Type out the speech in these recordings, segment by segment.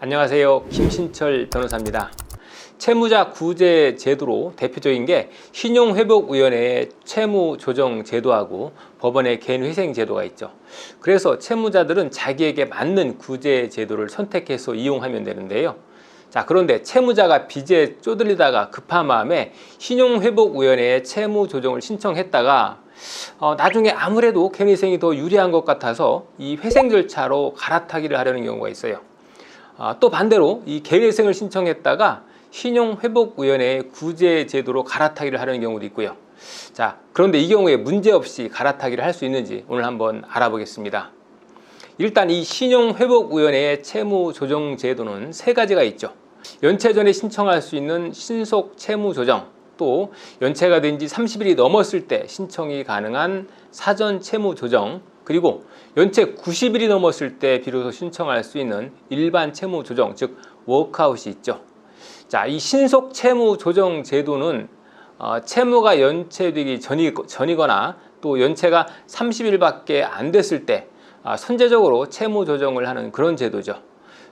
안녕하세요. 김신철 변호사입니다. 채무자 구제 제도로 대표적인 게 신용회복위원회의 채무조정 제도하고 법원의 개인회생 제도가 있죠. 그래서 채무자들은 자기에게 맞는 구제 제도를 선택해서 이용하면 되는데요. 자, 그런데 채무자가 빚에 쪼들리다가 급한 마음에 신용회복위원회에 채무조정을 신청했다가 나중에 아무래도 개인회생이 더 유리한 것 같아서 이 회생 절차로 갈아타기를 하려는 경우가 있어요. 또 반대로 이 개인회생을 신청했다가 신용회복위원회의 구제 제도로 갈아타기를 하려는 경우도 있고요. 자, 그런데 이 경우에 문제없이 갈아타기를 할 수 있는지 오늘 한번 알아보겠습니다. 일단 이 신용회복위원회의 채무조정 제도는 세 가지가 있죠. 연체 전에 신청할 수 있는 신속 채무조정, 또 연체가 된 지 30일이 넘었을 때 신청이 가능한 사전 채무조정, 그리고 연체 90일이 넘었을 때 비로소 신청할 수 있는 일반 채무조정, 즉 워크아웃이 있죠. 자, 이 신속 채무조정 제도는 채무가 연체되기 전이거나 또 연체가 30일밖에 안 됐을 때 선제적으로 채무조정을 하는 그런 제도죠.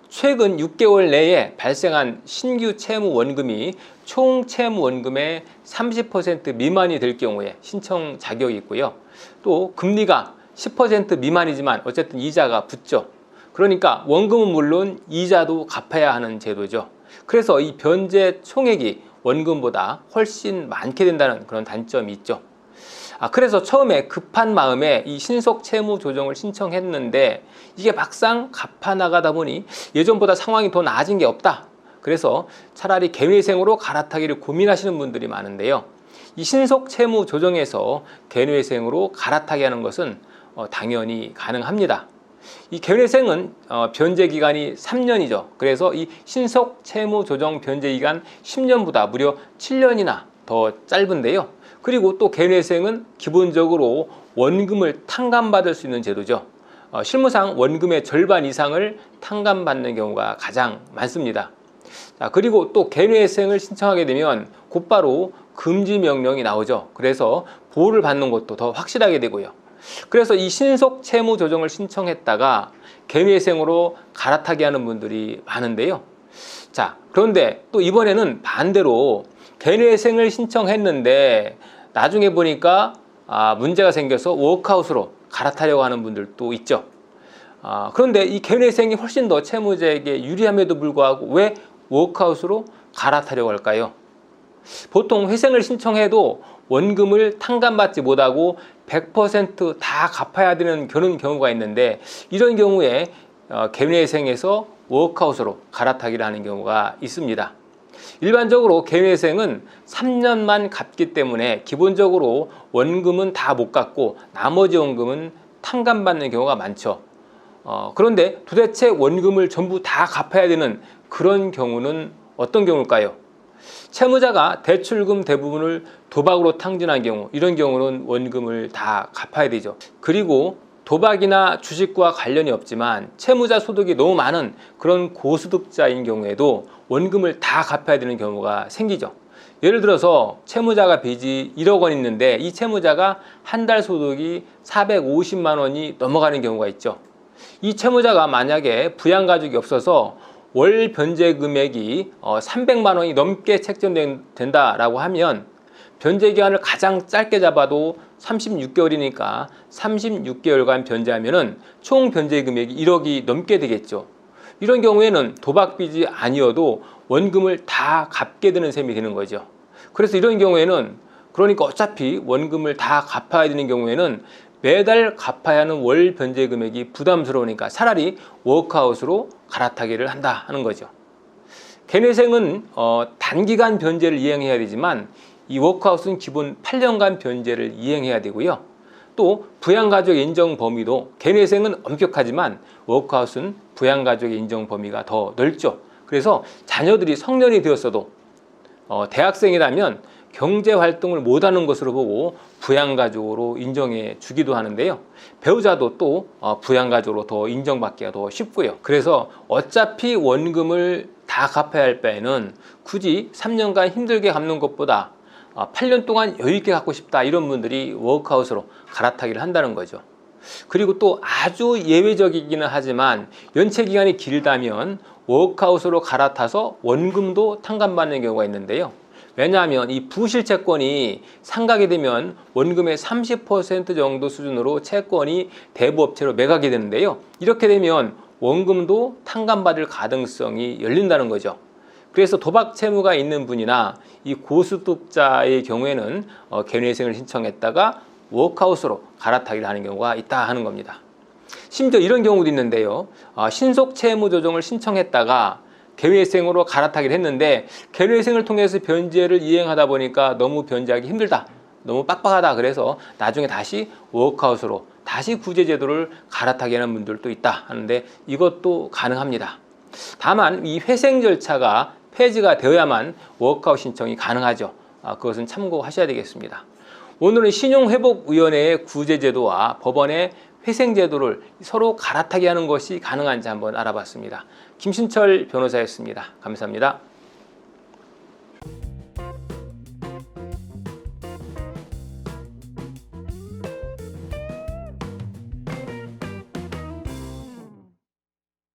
최근 6개월 내에 발생한 신규 채무 원금이 총 채무 원금의 30% 미만이 될 경우에 신청 자격이 있고요. 또 금리가 10% 미만이지만 어쨌든 이자가 붙죠. 그러니까 원금은 물론 이자도 갚아야 하는 제도죠. 그래서 이 변제 총액이 원금보다 훨씬 많게 된다는 그런 단점이 있죠. 그래서 처음에 급한 마음에 이 신속 채무 조정을 신청했는데 이게 막상 갚아나가다 보니 예전보다 상황이 더 나아진 게 없다. 그래서 차라리 개인회생으로 갈아타기를 고민하시는 분들이 많은데요. 이 신속 채무 조정에서 개인회생으로 갈아타기 하는 것은 당연히 가능합니다. 이 개인회생은 변제 기간이 3년이죠. 그래서 이 신속 채무 조정 변제 기간 10년보다 무려 7년이나 더 짧은데요. 그리고 또 개인회생은 기본적으로 원금을 탕감받을 수 있는 제도죠. 실무상 원금의 절반 이상을 탕감받는 경우가 가장 많습니다. 자, 그리고 또 개인회생을 신청하게 되면 곧바로 금지 명령이 나오죠. 그래서 보호를 받는 것도 더 확실하게 되고요. 그래서 이 신속 채무 조정을 신청했다가 개인회생으로 갈아타기 하는 분들이 많은데요. 자, 그런데 또 이번에는 반대로 개인회생을 신청했는데 나중에 보니까 문제가 생겨서 워크아웃으로 갈아타려고 하는 분들도 있죠. 그런데 이 개인회생이 훨씬 더 채무자에게 유리함에도 불구하고 왜 워크아웃으로 갈아타려고 할까요? 보통 회생을 신청해도 원금을 탕감받지 못하고 100% 다 갚아야 되는 그런 경우가 있는데 이런 경우에 개인회생에서 워크아웃으로 갈아타기를 하는 경우가 있습니다. 일반적으로 개인회생은 3년만 갚기 때문에 기본적으로 원금은 다 못 갚고 나머지 원금은 탕감받는 경우가 많죠. 그런데 도대체 원금을 전부 다 갚아야 되는 그런 경우는 어떤 경우일까요? 채무자가 대출금 대부분을 도박으로 탕진한 경우, 이런 경우는 원금을 다 갚아야 되죠. 그리고 도박이나 주식과 관련이 없지만 채무자 소득이 너무 많은 그런 고소득자인 경우에도 원금을 다 갚아야 되는 경우가 생기죠. 예를 들어서 채무자가 빚이 1억 원 있는데 이 채무자가 한 달 소득이 450만 원이 넘어가는 경우가 있죠. 이 채무자가 만약에 부양가족이 없어서 월 변제 금액이 300만 원이 넘게 책정된다라고 하면 변제 기간을 가장 짧게 잡아도 36개월이니까 36개월간 변제하면은 총 변제 금액이 1억이 넘게 되겠죠. 이런 경우에는 도박빚이 아니어도 원금을 다 갚게 되는 셈이 되는 거죠. 그래서 이런 경우에는 그러니까 어차피 원금을 다 갚아야 되는 경우에는 매달 갚아야 하는 월 변제 금액이 부담스러우니까 차라리 워크아웃으로 갈아타기를 한다 하는 거죠. 개인회생은 단기간 변제를 이행해야 되지만 이 워크아웃은 기본 8년간 변제를 이행해야 되고요. 또 부양가족 인정 범위도 개인회생은 엄격하지만 워크아웃은 부양가족의 인정 범위가 더 넓죠. 그래서 자녀들이 성년이 되었어도 대학생이라면 경제활동을 못하는 것으로 보고 부양가족으로 인정해 주기도 하는데요. 배우자도 또 부양가족으로 더 인정받기가 더 쉽고요. 그래서 어차피 원금을 다 갚아야 할 바에는 굳이 3년간 힘들게 갚는 것보다 8년 동안 여유 있게 갖고 싶다 이런 분들이 워크아웃으로 갈아타기를 한다는 거죠. 그리고 또 아주 예외적이기는 하지만 연체 기간이 길다면 워크아웃으로 갈아타서 원금도 탕감받는 경우가 있는데요. 왜냐하면 이 부실 채권이 상각이 되면 원금의 30% 정도 수준으로 채권이 대부업체로 매각이 되는데요. 이렇게 되면 원금도 탕감받을 가능성이 열린다는 거죠. 그래서 도박 채무가 있는 분이나 이 고소득자의 경우에는 개인회생을 신청했다가 워크아웃으로 갈아타기를 하는 경우가 있다 하는 겁니다. 심지어 이런 경우도 있는데요. 신속 채무 조정을 신청했다가 개회생으로 갈아타기를 했는데 개회생을 통해서 변제를 이행하다 보니까 너무 변제하기 힘들다, 너무 빡빡하다, 그래서 나중에 다시 워크아웃으로 다시 구제제도를 갈아타게 하는 분들도 있다 하는데 이것도 가능합니다. 다만 이 회생 절차가 폐지가 되어야만 워크아웃 신청이 가능하죠. 그것은 참고하셔야 되겠습니다. 오늘은 신용회복위원회의 구제제도와 법원의 회생제도를 서로 갈아타게 하는 것이 가능한지 한번 알아봤습니다. 김신철 변호사였습니다. 감사합니다.